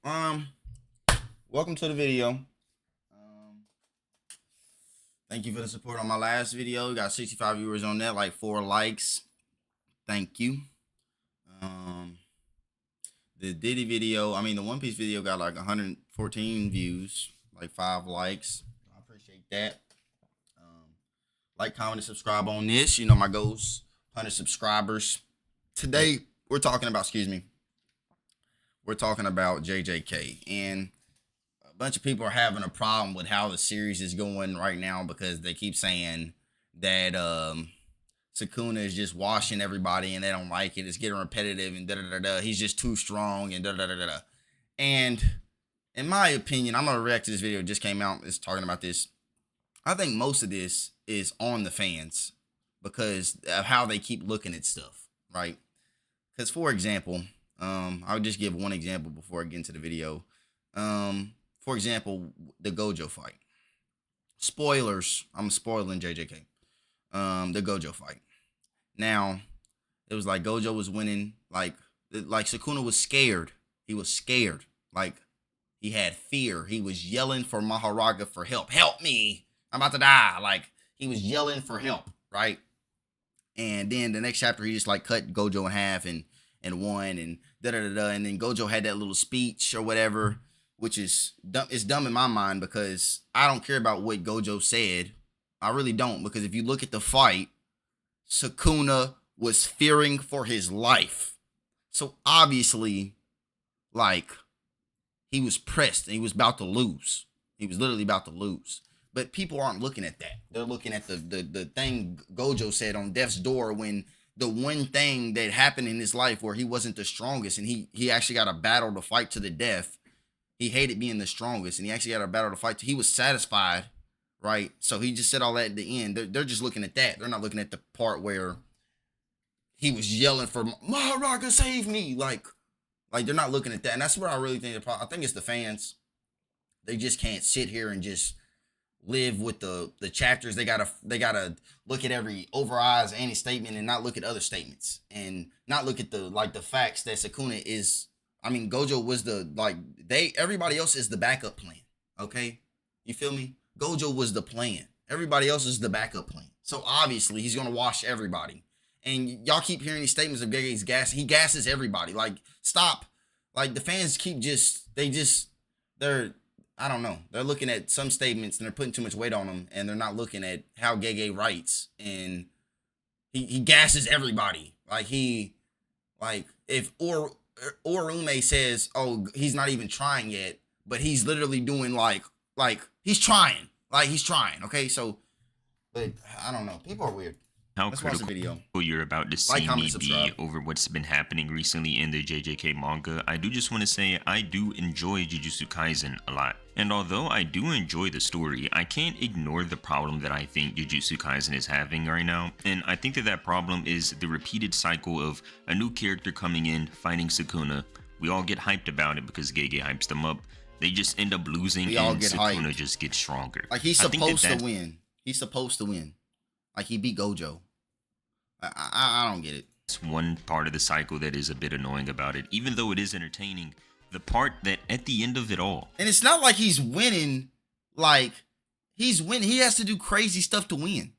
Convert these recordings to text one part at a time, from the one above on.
Um, Welcome to the video. Thank you for the support on my last video. We got 65 viewers on that, like 4 likes. Thank you. The Diddy video, the One Piece video got like 114 views, like 5 likes. I appreciate that. Like, comment, and subscribe on this. You know my goals, 100 subscribers. Today, we're talking about JJK, and a bunch of people are having a problem with how the series is going right now because they keep saying that Sukuna is just washing everybody and they don't like it. It's getting repetitive and da-da-da-da. He's just too strong and da-da-da-da-da. And in my opinion, I'm going to react to this video. It just came out. It's talking about this. I think most of this is on the fans because of how they keep looking at stuff, right? Because, for example, I'll just give one example before I get into the video. For example, the Gojo fight. Spoilers. I'm spoiling JJK. The Gojo fight. Now, it was like Gojo was winning. Like Sukuna was scared. He was scared. Like, he had fear. He was yelling for Maharaga for help. Help me. I'm about to die. Like, he was yelling for help, right? And then the next chapter, he just like cut Gojo in half and won and da-da-da-da. And then Gojo had that little speech or whatever, which is dumb. It's dumb in my mind because I don't care about what Gojo said. I really don't, because if you look at the fight, Sukuna was fearing for his life. So obviously, like, he was pressed and he was about to lose. He was literally about to lose. But people aren't looking at that. They're looking at the thing Gojo said on death's door, when the one thing that happened in his life where he wasn't the strongest and he actually got a battle to fight to the death. He hated being the strongest and he actually got a battle to fight. He was satisfied, right? So he just said all that at the end. They're just looking at that. They're not looking at the part where he was yelling for Maharaga, save me. Like they're not looking at that. And that's what I really think the problem. I think it's the fans. They just can't sit here and just live with the chapters. They gotta look at every over eyes any statement and not look at other statements and not look at the facts that Sukuna is. Gojo was everybody else is the backup plan. Okay, you feel me? Gojo was the plan. Everybody else is the backup plan. So obviously he's gonna wash everybody. And y'all keep hearing these statements of Gege's gas. He gasses everybody. Like, stop. Like, the fans keep they're I don't know. They're looking at some statements and they're putting too much weight on them, and they're not looking at how Gege writes. And he gasses everybody. If Orume says, "Oh, he's not even trying yet," but he's literally doing like he's trying. Like, he's trying. Okay, so, but I don't know. People are weird. How Let's watch the critical video. you're about to see Like, comment, me subscribe. be over what's been happening recently in the JJK manga, I do just want to say I do enjoy Jujutsu Kaisen a lot. And although I do enjoy the story, I can't ignore the problem that I think Jujutsu Kaisen is having right now. And I think that problem is the repeated cycle of a new character coming in, fighting Sukuna. We all get hyped about it because Gege hypes them up. They just end up losing and Sukuna just gets stronger. Like, he's supposed to win. He's supposed to win. Like, he beat Gojo. I don't get it. It's one part of the cycle that is a bit annoying about it, even though it is entertaining. The part that at the end of it all, and it's not like he's winning. Like, he's winning. He has to do crazy stuff to win.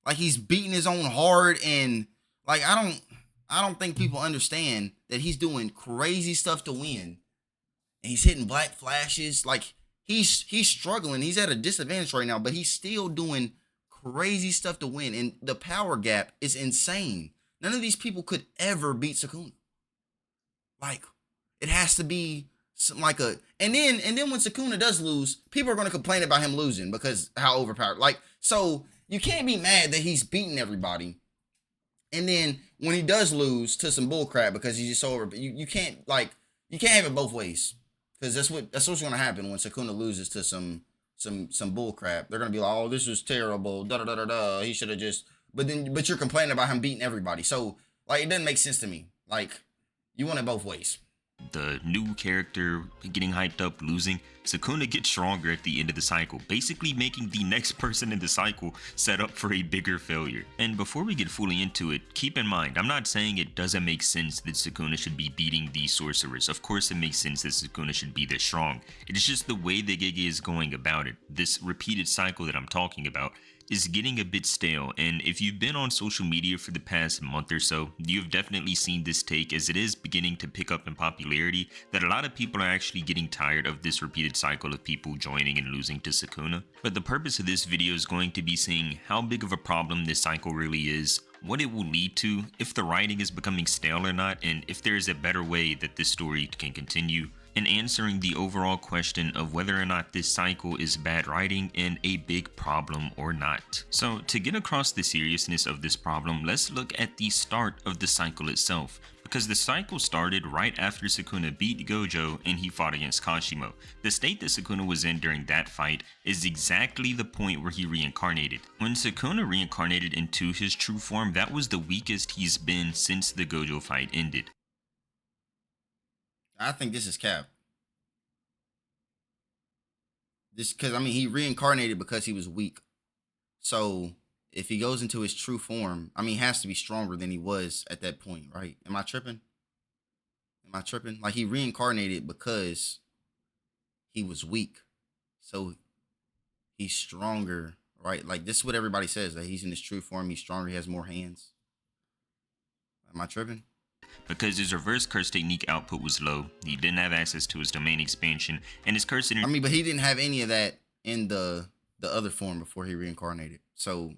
Like, he's beating his own heart, and like, I don't think people understand that he's doing crazy stuff to win. And he's hitting black flashes. Like, he's struggling. He's at a disadvantage right now, but he's still doing crazy stuff to win, and the power gap is insane. None of these people could ever beat Sukuna. Like, it has to be and then when Sukuna does lose, people are going to complain about him losing because how overpowered. Like, so you can't be mad that he's beating everybody, and then when he does lose to some bullcrap because he's just so over. You can't have it both ways, because that's what's going to happen when Sukuna loses to some bull crap. They're gonna be like, "Oh, this was terrible. Da da da da da. He should have just." But you're complaining about him beating everybody. So, like, it doesn't make sense to me. Like, you want it both ways. the new character getting hyped up, losing, Sukuna gets stronger at the end of the cycle, basically making the next person in the cycle set up for a bigger failure. And before we get fully into it, keep in mind, I'm not saying it doesn't make sense that Sukuna should be beating these sorcerers. Of course it makes sense that Sukuna should be this strong. It's just the way that Gege is going about it. This repeated cycle that I'm talking about is getting a bit stale, and if you've been on social media for the past month or so, you've definitely seen this take, as it is beginning to pick up in popularity, that a lot of people are actually getting tired of this repeated cycle of people joining and losing to Sukuna. But the purpose of this video is going to be seeing how big of a problem this cycle really is, what it will lead to, if the writing is becoming stale or not, and if there is a better way that this story can continue, and answering the overall question of whether or not this cycle is bad writing and a big problem or not. So to get across the seriousness of this problem, let's look at the start of the cycle itself, because the cycle started right after Sukuna beat Gojo and he fought against Kashimo. The state that Sukuna was in during that fight is exactly the point where he reincarnated. When Sukuna reincarnated into his true form, that was the weakest he's been since the Gojo fight ended. I think this is cap. This, because I mean, he reincarnated because he was weak. So if he goes into his true form, I mean, he has to be stronger than he was at that point, right? Am I tripping? Am I tripping? Like, he reincarnated because he was weak. So he's stronger, right? Like, this is what everybody says, that he's in his true form. He's stronger. He has more hands. Am I tripping? Because his reverse curse technique output was low, he didn't have access to his domain expansion, and his curse energy. I mean, but he didn't have any of that in the other form before he reincarnated. So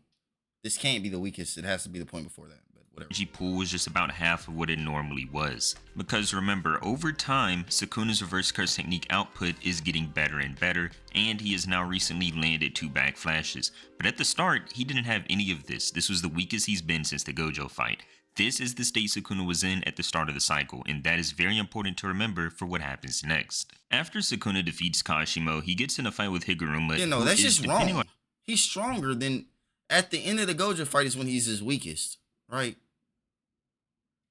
this can't be the weakest. It has to be the point before that. But whatever. Energy pool was just about half of what it normally was. Because remember, over time, Sukuna's reverse curse technique output is getting better and better, and he has now recently landed 2 back flashes. But at the start, he didn't have any of this. This was the weakest he's been since the Gojo fight. This is the state Sukuna was in at the start of the cycle, and that is very important to remember for what happens next. After Sukuna defeats Kashimo, he gets in a fight with Higuruma. You know, that's just wrong. He's stronger than, at the end of the Gojo fight is when he's his weakest, right?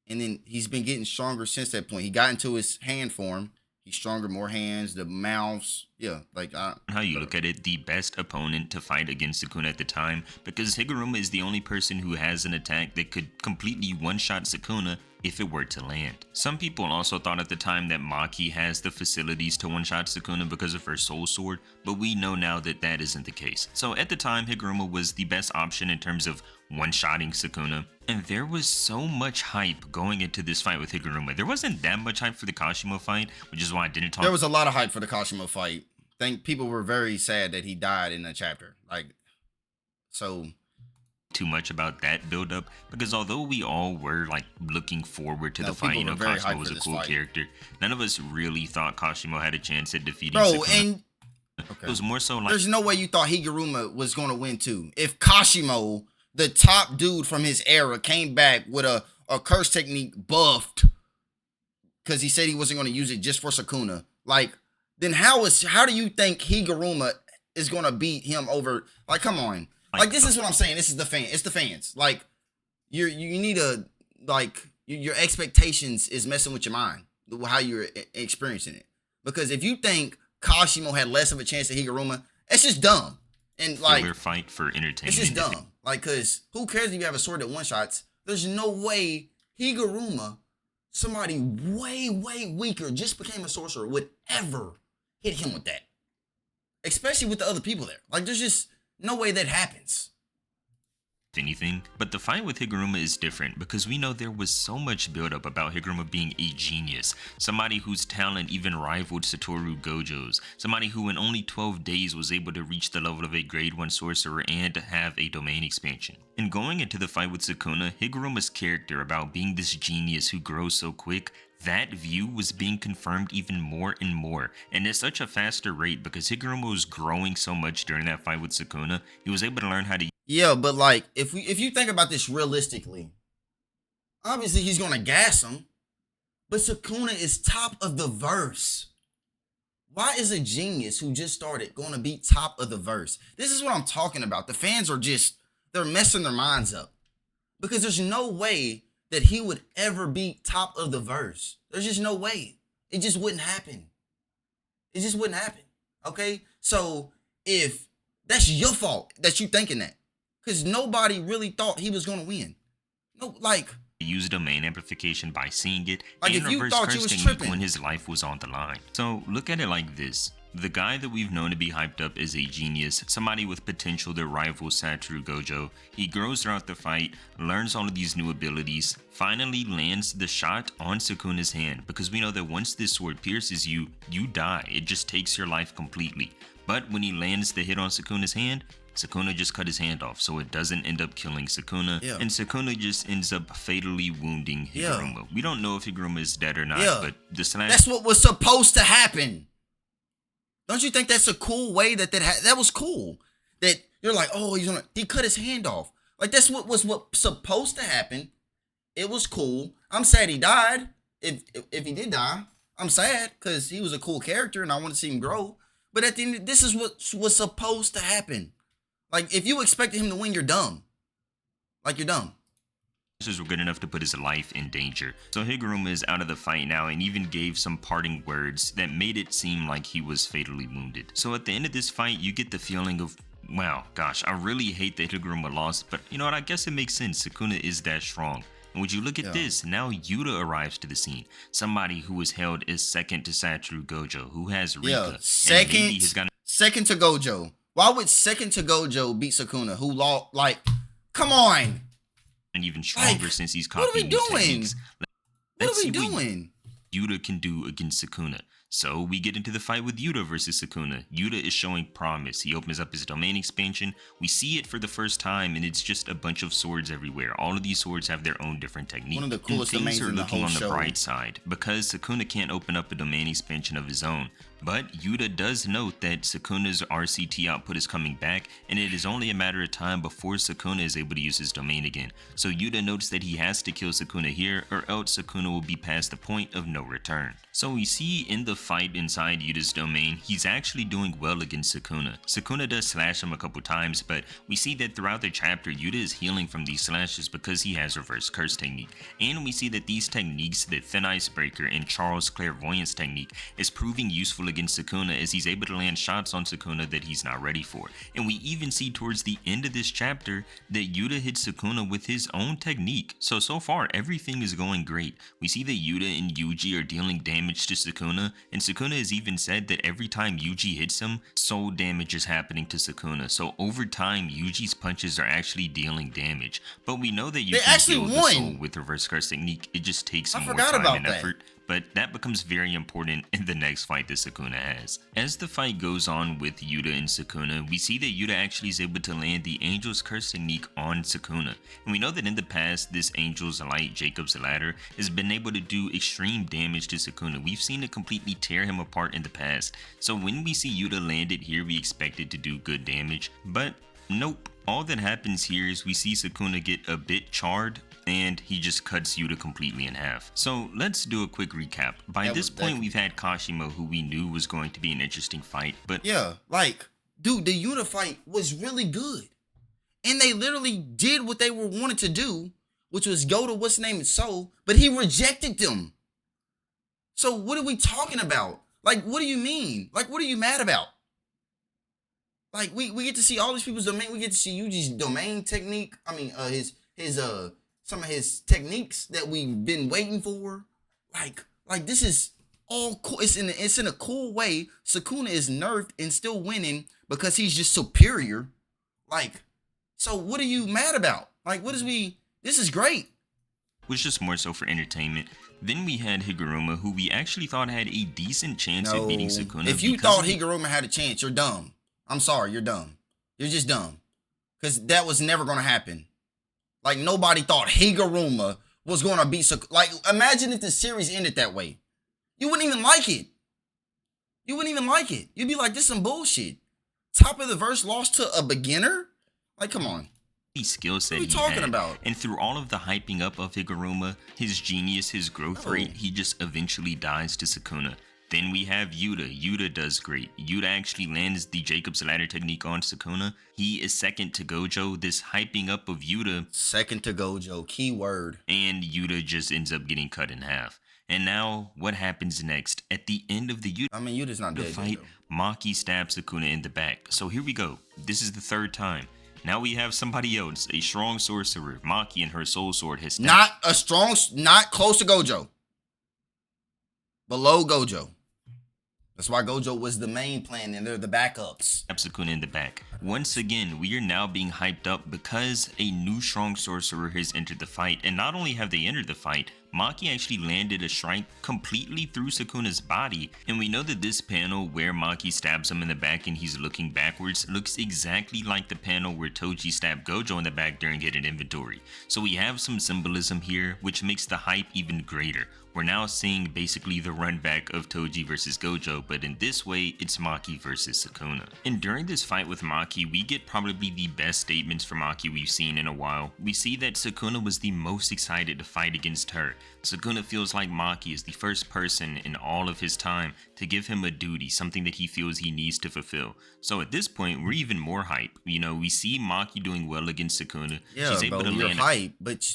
And then he's been getting stronger since that point. He got into his hand form. He's stronger, more hands, the mouths. Yeah, like how you look at it, the best opponent to fight against Sukuna at the time, because Higuruma is the only person who has an attack that could completely one-shot Sukuna if it were to land. Some people also thought at the time that Maki has the facilities to one-shot Sukuna because of her soul sword, but we know now that that isn't the case. So at the time, Higuruma was the best option in terms of one-shotting Sukuna. And there was so much hype going into this fight with Higuruma. There wasn't that much hype for the Kashimo fight, which is why I didn't talk. There was a lot of hype for the Kashimo fight. I think people were very sad that he died in that chapter. Like, so too much about that build-up, because although we all were like looking forward to the fight, you know, Kashimo was a cool character, none of us really thought Kashimo had a chance at defeating Sukuna. And it was more so like, there's no way you thought Higuruma was going to win too. If Kashimo, the top dude from his era, came back with a curse technique buffed because he said he wasn't going to use it just for Sukuna, like, then how do you think Higuruma is going to beat him over? Like, come on. Like, this is what I'm saying. This is the fan. It's the fans. Like, you need a, like, your expectations is messing with your mind, how you're experiencing it. Because if you think Kashimo had less of a chance than Higuruma, it's just dumb. And like, fight for entertainment. It's just dumb. Like, cause who cares if you have a sword that one shots? There's no way Higuruma, somebody way weaker, just became a sorcerer, would ever hit him with that. Especially with the other people there. Like, there's just no way that happens. Anything, but the fight with Higuruma is different because we know there was so much buildup about Higuruma being a genius, somebody whose talent even rivaled Satoru Gojo's, somebody who in only 12 days was able to reach the level of a grade 1 sorcerer and have a domain expansion. And going into the fight with Sukuna, Higuruma's character about being this genius who grows so quick, that view was being confirmed even more and more, and at such a faster rate because Higuruma was growing so much during that fight with Sukuna, he was able to learn how to. Yeah, but like, if you think about this realistically, obviously he's gonna gas him, but Sukuna is top of the verse. Why is a genius who just started gonna be top of the verse? This is what I'm talking about. The fans are they're messing their minds up because there's no way that he would ever be top of the verse. There's just no way. It just wouldn't happen. It just wouldn't happen. Okay? So if that's your fault that you thinking that. Because nobody really thought he was gonna win. No, like use domain amplification by seeing it Like, and if you reverse thought curse you was technique tripping. when his life was on the line. So look at it like this. The guy that we've known to be hyped up as a genius, somebody with potential to rival Satoru Gojo, he grows throughout the fight, learns all of these new abilities, finally lands the shot on Sukuna's hand, because we know that once this sword pierces you, you die. It just takes your life completely. But when he lands the hit on Sukuna's hand, Sukuna just cut his hand off, so it doesn't end up killing Sukuna, Yeah. and Sukuna just ends up fatally wounding Higuruma. Yeah. We don't know if Higuruma is dead or not, Yeah. but the slash... That's what was supposed to happen. Don't you think that's a cool way that was cool? That you're like, oh, he cut his hand off. Like, that's what supposed to happen. It was cool. I'm sad he died. If he did die, I'm sad because he was a cool character and I want to see him grow. But at the end, this is what was supposed to happen. Like, if you expected him to win, you're dumb. Like, you're dumb. Were good enough to put his life in danger. So Higuruma is out of the fight now and even gave some parting words that made it seem like he was fatally wounded. So at the end of this fight, you get the feeling of, wow, gosh, I really hate that Higuruma lost, but you know what, I guess it makes sense. Sukuna is that strong. And would you look at this, now Yuta arrives to the scene. Somebody who is held as second to Satoru Gojo, who has Rika. Yeah, second to Gojo. Why would second to Gojo beat Sukuna, who lost, like, come on. And even stronger since he's copying What are we doing? techniques. What are we doing? Yuta can do against Sukuna. So we get into the fight with Yuta versus Sukuna. Yuta is showing promise. He opens up his domain expansion. We see it for the first time, and it's just a bunch of swords everywhere. All of these swords have their own different techniques. One of the coolest and domains things are in the looking whole on the show. bright side because Sukuna can't open up a domain expansion of his own. But Yuta does note that Sukuna's RCT output is coming back, and it is only a matter of time before Sukuna is able to use his domain again. So Yuta notes that he has to kill Sukuna here, or else Sukuna will be past the point of no return. So we see in the fight inside Yuta's domain, he's actually doing well against Sukuna. Sukuna does slash him a couple times, but we see that throughout the chapter, Yuta is healing from these slashes because he has reverse curse technique. And we see that these techniques, the Thin Ice Breaker and Charles' Clairvoyance technique, is proving useful against Sukuna as he's able to land shots on Sukuna that he's not ready for. And we even see towards the end of this chapter that Yuta hits Sukuna with his own technique. So far, everything is going great. We see that Yuta and Yuji are dealing damage to Sukuna, and Sukuna has even said that every time Yuji hits him, soul damage is happening to Sukuna. So over time, Yuji's punches are actually dealing damage. But we know that you can heal the soul with reverse curse technique. It just takes more time and effort. But that becomes very important in the next fight that Sukuna has. As the fight goes on with Yuta and Sukuna, we see that Yuta actually is able to land the Angel's Curse technique on Sukuna. And we know that in the past, this Angel's Light, Jacob's Ladder, has been able to do extreme damage to Sukuna. We've seen it completely tear him apart in the past. So when we see Yuta land it here, we expect it to do good damage. But nope. All that happens here is we see Sukuna get a bit charred, and he just cuts Yuta completely in half. So let's do a quick recap. By this point, we've had Kashimo, who we knew was going to be an interesting fight, but yeah, like, dude, the Yuta fight was really good. And they literally did what they were wanted to do, which was go to what's name and soul, but he rejected them. So what are we talking about? Like, what do you mean? Like, what are you mad about? Like, we get to see all these people's domain. We get to see Yuji's domain technique. I mean, some of his techniques that we've been waiting for. Like this is all cool. It's in a cool way. Sukuna is nerfed and still winning because he's just superior. Like, so what are you mad about? Like, this is great. Was just more so for entertainment. Then we had Higuruma, who we actually thought had a decent chance at beating Sukuna. If you thought Higuruma had a chance, you're dumb. I'm sorry, you're dumb. You're just dumb. Because that was never going to happen. Like, nobody thought Higuruma was going to beat Sukuna. Like, imagine if the series ended that way. You wouldn't even like it. You'd be like, this is some bullshit. Top of the verse lost to a beginner? Like, come on. Skill set what are you talking about? And through all of the hyping up of Higuruma, his genius, his growth rate, he just eventually dies to Sukuna. Then we have Yuta. Yuta does great. Yuta actually lands the Jacob's Ladder technique on Sukuna. He is second to Gojo. This hyping up of Yuta. Second to Gojo, keyword. And Yuta just ends up getting cut in half. And now, what happens next? At the end of the I mean, Yuta's not the dead fight, yet, Maki stabs Sukuna in the back. So here we go. This is the third time. Now we have somebody else, a strong sorcerer. Maki and her soul sword has though. Not a strong, not close to Gojo. Below Gojo. That's why Gojo was the main plan and they're the backups. Sukuna in the back. Once again, we are now being hyped up because a new strong sorcerer has entered the fight. And not only have they entered the fight, Maki actually landed a strike completely through Sukuna's body. And we know that this panel where Maki stabs him in the back and he's looking backwards looks exactly like the panel where Toji stabbed Gojo in the back during hidden inventory. So we have some symbolism here, which makes the hype even greater. We're now seeing basically the run back of Toji versus Gojo, but in this way, it's Maki versus Sukuna. And during this fight with Maki, we get probably the best statements from Maki we've seen in a while. We see that Sukuna was the most excited to fight against her. Sukuna feels like Maki is the first person in all of his time to give him a duty, something that he feels he needs to fulfill. So at this point, we're even more hype. You know, we see Maki doing well against Sukuna. Yeah, she's able bro, to you're land hype, but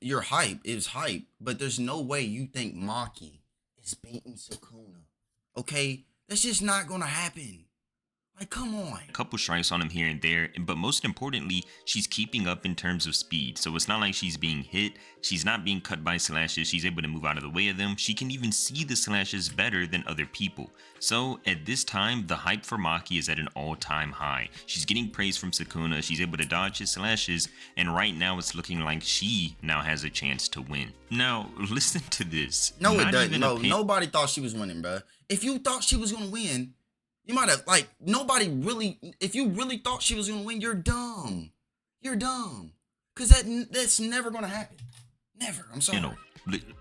your hype is hype, but there's no way you think Maki is beating Sukuna. Okay? That's just not gonna happen. Like, come on. a couple strikes on him here and there, but most importantly, she's keeping up in terms of speed. So it's not like she's being hit, she's not being cut by slashes, she's able to move out of the way of them. She can even see the slashes better than other people. So at this time, the hype for Maki is at an all-time high. She's getting praise from Sukuna, she's able to dodge his slashes, and right now it's looking like she now has a chance to win. Now, listen to this. No, Not it doesn't. even No, a pin- nobody thought she was winning, bro. If you thought she was gonna win, you might have, like, nobody really, if you really thought she was going to win, you're dumb. You're dumb. Because that's never going to happen. Never. I'm sorry. You know,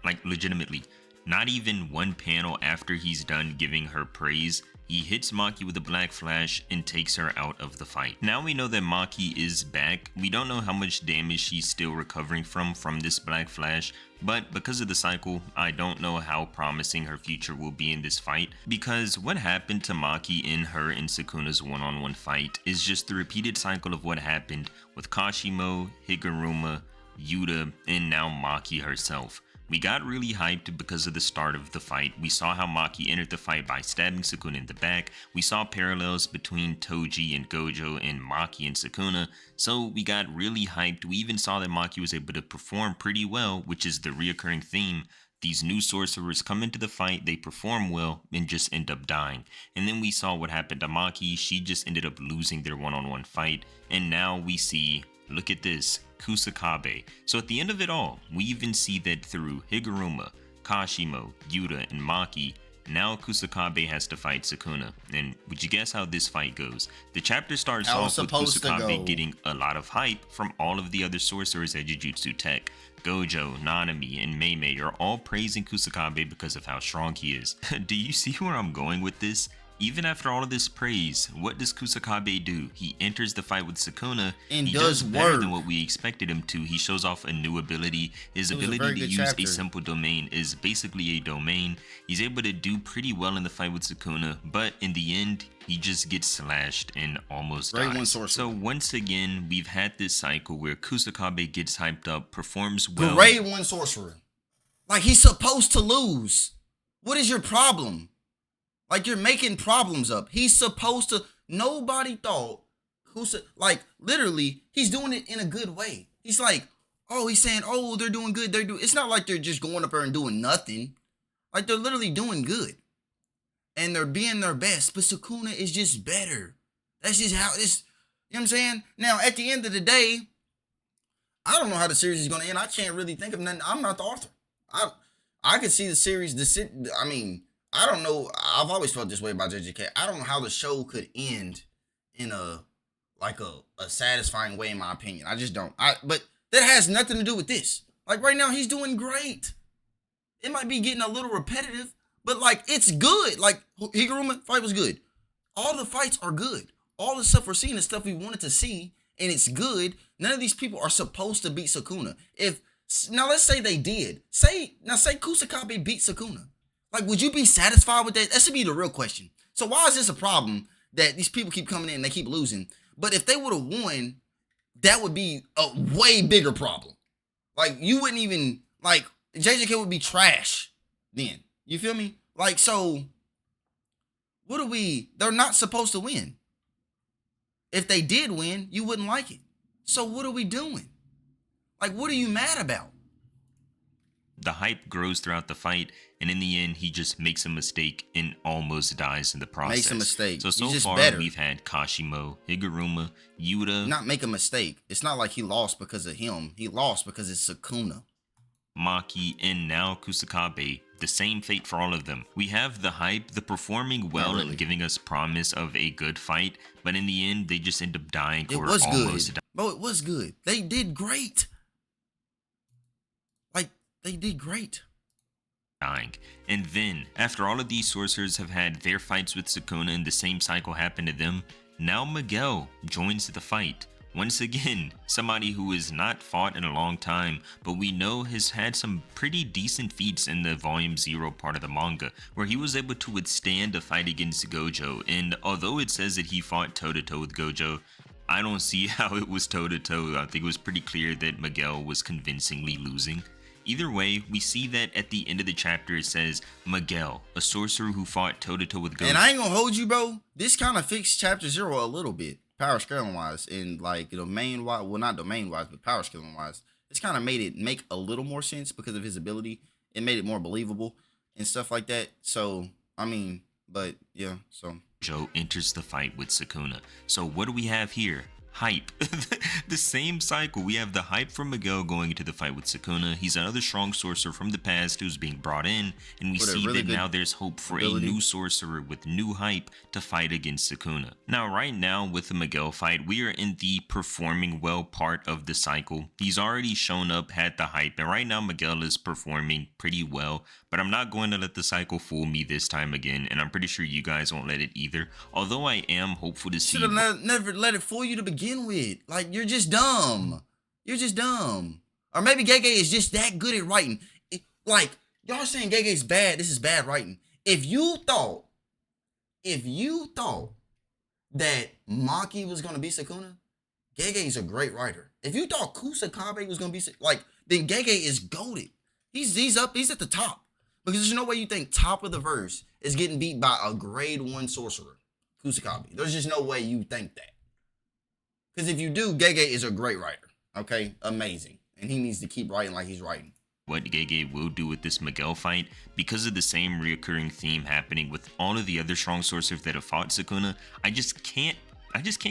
like legitimately, not even one panel after he's done giving her praise, he hits Maki with a black flash and takes her out of the fight. Now we know that Maki is back. We don't know how much damage she's still recovering from this black flash, but because of the cycle, I don't know how promising her future will be in this fight, because what happened to Maki in her and Sukuna's one-on-one fight is just the repeated cycle of what happened with Kashimo, Higuruma, Yuta, and now Maki herself. We got really hyped because of the start of the fight. We saw how Maki entered the fight by stabbing Sukuna in the back. We saw parallels between Toji and Gojo and Maki and Sukuna. So we got really hyped. We even saw that Maki was able to perform pretty well, which is the reoccurring theme. These new sorcerers come into the fight, they perform well, and just end up dying. And then we saw what happened to Maki. She just ended up losing their one-on-one fight. And now we see, look at this, Kusakabe. So at the end of it all, we even see that through Higuruma, Kashimo, Yuta, and Maki, now Kusakabe has to fight Sukuna. And would you guess how this fight goes? The chapter starts off with Kusakabe getting a lot of hype from all of the other sorcerers at Jujutsu Tech. Gojo, Nanami, and Meimei are all praising Kusakabe because of how strong he is. Do you see where I'm going with this? Even after all of this praise, what does Kusakabe do? He enters the fight with Sukuna and he does better than what we expected him to. He shows off a new ability. His ability to use a simple domain is basically a domain. He's able to do pretty well in the fight with Sukuna, but in the end, he just gets slashed and almost dies. So once again, we've had this cycle where Kusakabe gets hyped up, performs well. Grade 1 sorcerer. Like, he's supposed to lose. What is your problem? Like, you're making problems up. He's supposed to. Nobody thought. Like, literally, he's doing it in a good way. He's like, oh, he's saying, oh, they're doing good. It's not like they're just going up there and doing nothing. Like, they're literally doing good. And they're being their best. But Sukuna is just better. That's just how it's. You know what I'm saying? Now, at the end of the day, I don't know how the series is going to end. I can't really think of nothing. I'm not the author. I could see the series. I don't know. I've always felt this way about JJK. I don't know how the show could end in a satisfying way, in my opinion. I just don't. But that has nothing to do with this. Like, right now, he's doing great. It might be getting a little repetitive, but, like, it's good. Like, Higuruma fight was good. All the fights are good. All the stuff we're seeing is stuff we wanted to see, and it's good. None of these people are supposed to beat Sukuna. Now, let's say they did. Say Kusakabe beat Sukuna. Like, would you be satisfied with that? That should be the real question. So why is this a problem that these people keep coming in and they keep losing? But if they would have won, that would be a way bigger problem. Like, you wouldn't even, like, JJK would be trash. then. You feel me? Like, so what are we? They're not supposed to win. If they did win, you wouldn't like it. So what are we doing? Like, what are you mad about? The hype grows throughout the fight, and in the end, he just makes a mistake and almost dies in the process. Makes a mistake. So far, we've had Kashimo, Higuruma, Yuta. Not make a mistake. It's not like he lost because of him. He lost because it's Sukuna. Maki, and now Kusakabe. The same fate for all of them. We have the hype, the performing well and giving us promise of a good fight, but in the end, they just end up dying. It was good. Bro, it was good. They did great. Like, they did great. Dying. And then, after all of these sorcerers have had their fights with Sukuna and the same cycle happened to them, now Miguel joins the fight. Once again, somebody who has not fought in a long time, but we know has had some pretty decent feats in the Volume 0 part of the manga, where he was able to withstand a fight against Gojo, and although it says that he fought toe-to-toe with Gojo, I don't see how it was toe-to-toe. I think it was pretty clear that Miguel was convincingly losing. Either way, we see that at the end of the chapter it says, Miguel, a sorcerer who fought toe-to-toe with Gojo. And I ain't gonna hold you, bro. This kind of fixed Chapter 0 a little bit. Power scaling wise, and like domain wise, well, not domain wise, but power scaling wise, it's kind of made it make a little more sense because of his ability. It made it more believable and stuff like that. So, I mean, but yeah, so Gojo enters the fight with Sukuna. So what do we have here? Hype. The same cycle. We have the hype from Miguel going into the fight with Sukuna. He's another strong sorcerer from the past who's being brought in, and we see that now there's hope for a new sorcerer with new hype to fight against Sukuna. Now, right now with the Miguel fight, we are in the performing well part of the cycle. He's already shown up, had the hype, and right now Miguel is performing pretty well, but I'm not going to let the cycle fool me this time again, and I'm pretty sure you guys won't let it either. Although I am hopeful to see. Should have never let it fool you to begin with. Like, you're just dumb. You're just dumb. Or maybe Gege is just that good at writing. Like, y'all saying Gege is bad. This is bad writing. If you thought that Maki was gonna be Sukuna, Gege is a great writer. If you thought Kusakabe was gonna be like, then Gege is goated. He's at the top. Because there's no way you think top of the verse is getting beat by a grade 1 sorcerer, Kusakabe. There's just no way you think that. Because if you do, Gege is a great writer. Okay? Amazing. And he needs to keep writing like he's writing. What Gege will do with this Miguel fight, because of the same reoccurring theme happening with all of the other strong sorcerers that have fought Sukuna, I just can't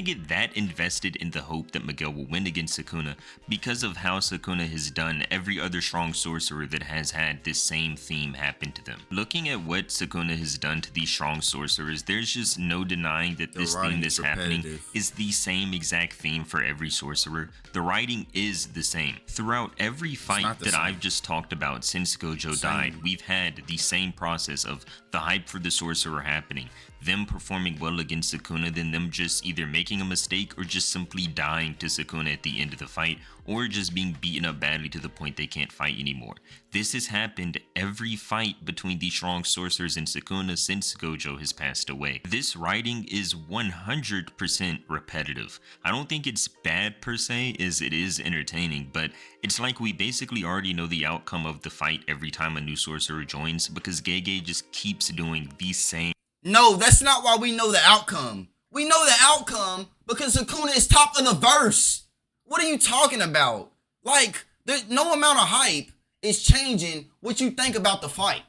get that invested in the hope that Miguel will win against Sukuna because of how Sukuna has done every other strong sorcerer that has had this same theme happen to them. Looking at what Sukuna has done to these strong sorcerers, there's just no denying that this theme that's happening is the same exact theme for every sorcerer. The writing is the same. Throughout every fight that I've just talked about since Gojo died, we've had the same process of the hype for the sorcerer happening, them performing well against Sukuna, then them just either making a mistake or just simply dying to Sukuna at the end of the fight, or just being beaten up badly to the point they can't fight anymore. This has happened every fight between the strong sorcerers and Sukuna since Gojo has passed away. This writing is 100% repetitive. I don't think it's bad per se, as it is entertaining, but it's like we basically already know the outcome of the fight every time a new sorcerer joins, because Gege just keeps doing the same. No, that's not why we know the outcome. We know the outcome because Sukuna is top of the verse. What are you talking about? Like, there's no amount of hype is changing what you think about the fight.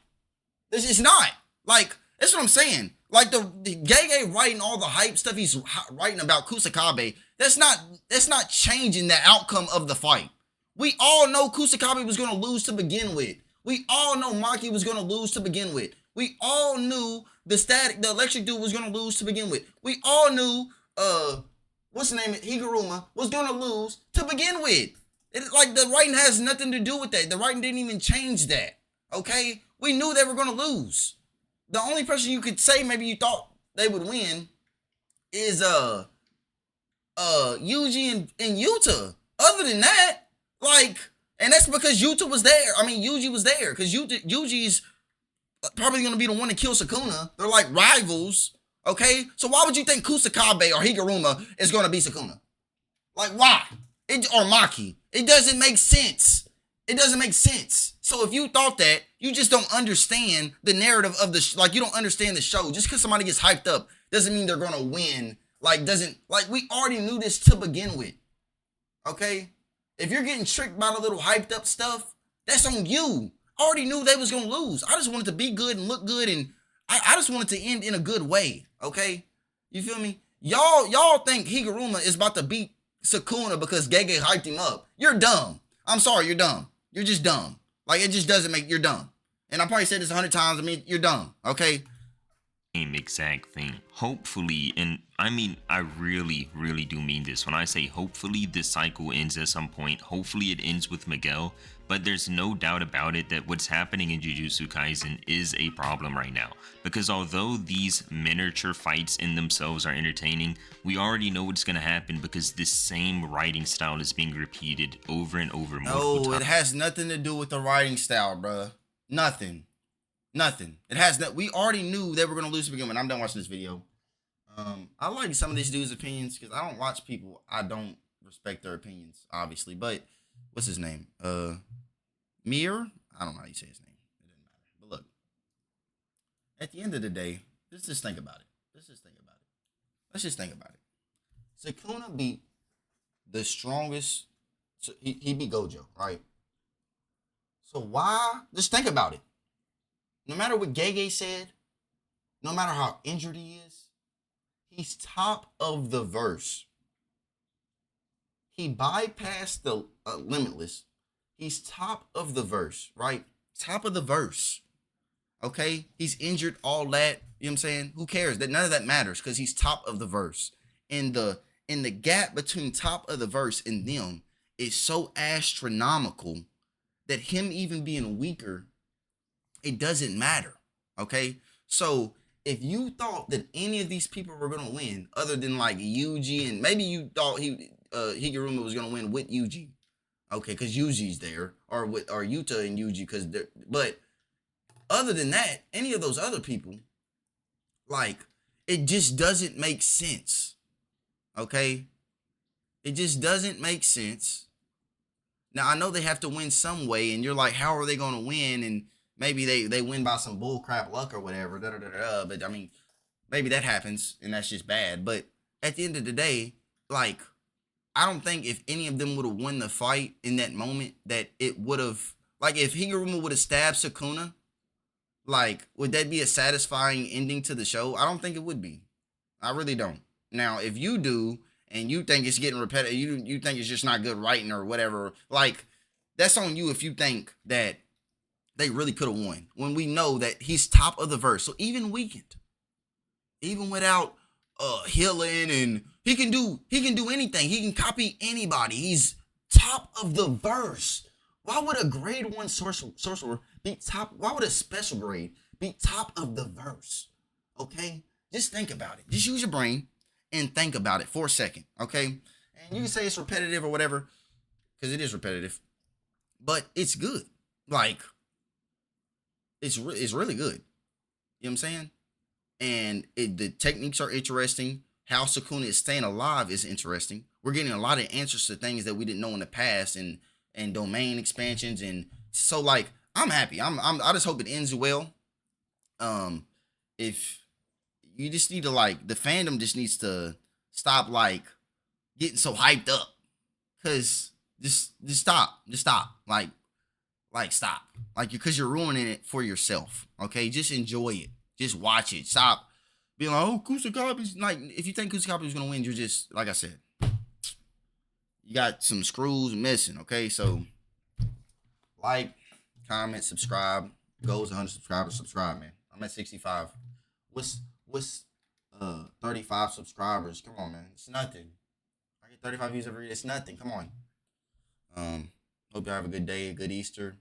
This is not. Like, that's what I'm saying. Like, the Gege writing all the hype stuff he's writing about Kusakabe, that's not changing the outcome of the fight. We all know Kusakabe was going to lose to begin with. We all know Maki was going to lose to begin with. We all knew the electric dude was going to lose to begin with. We all knew, what's the name? Higuruma was going to lose to begin with. Like, the writing has nothing to do with that. The writing didn't even change that. Okay? We knew they were going to lose. The only person you could say maybe you thought they would win is, Yuji and Yuta. Other than that, like, and that's because Yuta was there. I mean, Yuji was there because Yuji's probably going to be the one to kill Sukuna. They're like rivals, okay? So why would you think Kusakabe or Higuruma is going to be Sukuna? Like, why? Or Maki. It doesn't make sense. It doesn't make sense. So if you thought that, you just don't understand the narrative of the like you don't understand the show. Just because somebody gets hyped up doesn't mean they're gonna win. We already knew this to begin with. Okay? If you're getting tricked by the little hyped up stuff, that's on you. I already knew they was gonna lose. I just wanted to be good and look good, and I just wanted to end in a good way. Okay? You feel me? Y'all think Higuruma is about to beat Sukuna because Gege hyped him up. You're dumb. I'm sorry, you're dumb. You're just dumb. Like, it just doesn't make, you're dumb. And I probably said this 100 times. I mean, you're dumb, okay? Same exact thing. Hopefully, and I mean, I really, really do mean this. When I say hopefully this cycle ends at some point, hopefully it ends with Miguel, but there's no doubt about it that what's happening in Jujutsu Kaisen is a problem right now. Because although these miniature fights in themselves are entertaining, we already know what's going to happen because this same writing style is being repeated over and over multiple times. No, it has nothing to do with the writing style, bruh. Nothing. It has that. We already knew they were going to lose to begin with. I'm done watching this video. I like some of these dudes' opinions because I don't watch people. I don't respect their opinions, obviously. But what's his name? Mir? I don't know how you say his name. It doesn't matter. But look, at the end of the day, let's just think about it. Let's just think about it. Sukuna beat the strongest. So he beat Gojo, right? So why? Just think about it. No matter what Gege said, no matter how injured he is, he's top of the verse. He bypassed the Limitless. He's top of the verse, right? Top of the verse. Okay? He's injured, all that. You know what I'm saying? Who cares? None of that matters because he's top of the verse. And the gap between top of the verse and them is so astronomical that him even being weaker, it doesn't matter. Okay? So if you thought that any of these people were gonna win, other than like Yuji, and maybe you thought Higuruma was gonna win with Yuji, okay, because Yuji's there, or Yuta and Yuji, because they're. But other than that, any of those other people, like, it just doesn't make sense. Okay, it just doesn't make sense. Now I know they have to win some way, and you're like, how are they gonna win? And maybe they win by some bullcrap luck or whatever. But I mean, maybe that happens, and that's just bad. But at the end of the day, like, I don't think if any of them would have won the fight in that moment, that it would have, like, if Higuruma would have stabbed Sukuna, like, would that be a satisfying ending to the show? I don't think it would be. I really don't. Now, if you do, and you think it's getting repetitive, you think it's just not good writing or whatever, like, that's on you if you think that they really could have won. When we know that he's top of the verse. So even weakened, even without healing, and he can do anything. He can copy anybody. He's top of the verse. Why would a grade 1 sorcerer be top? Why would a special grade be top of the verse? Okay? Just think about it. Just use your brain and think about it for a second. Okay? And you can say it's repetitive or whatever, because it is repetitive. But it's good. Like, it's really good. You know what I'm saying? And the techniques are interesting. How Sukuna is staying alive is interesting. We're getting a lot of answers to things that we didn't know in the past, and domain expansions, and so, like, I'm happy. I just hope it ends well. If you just need to, like, the fandom just needs to stop, like, getting so hyped up, cause just stop, like stop, like, because you're ruining it for yourself. Okay, just enjoy it. Just watch it. Stop being like, oh, Kusakabe's, like, if you think Kusakabe is gonna win, you're just, like I said, you got some screws missing. Okay, so like, comment, subscribe. Goes 100 subscribers. Subscribe, man. I'm at 65. What's 35 subscribers? Come on, man. It's nothing. I get 35 views every day. It's nothing. Come on. Hope y'all have a good day, a good Easter.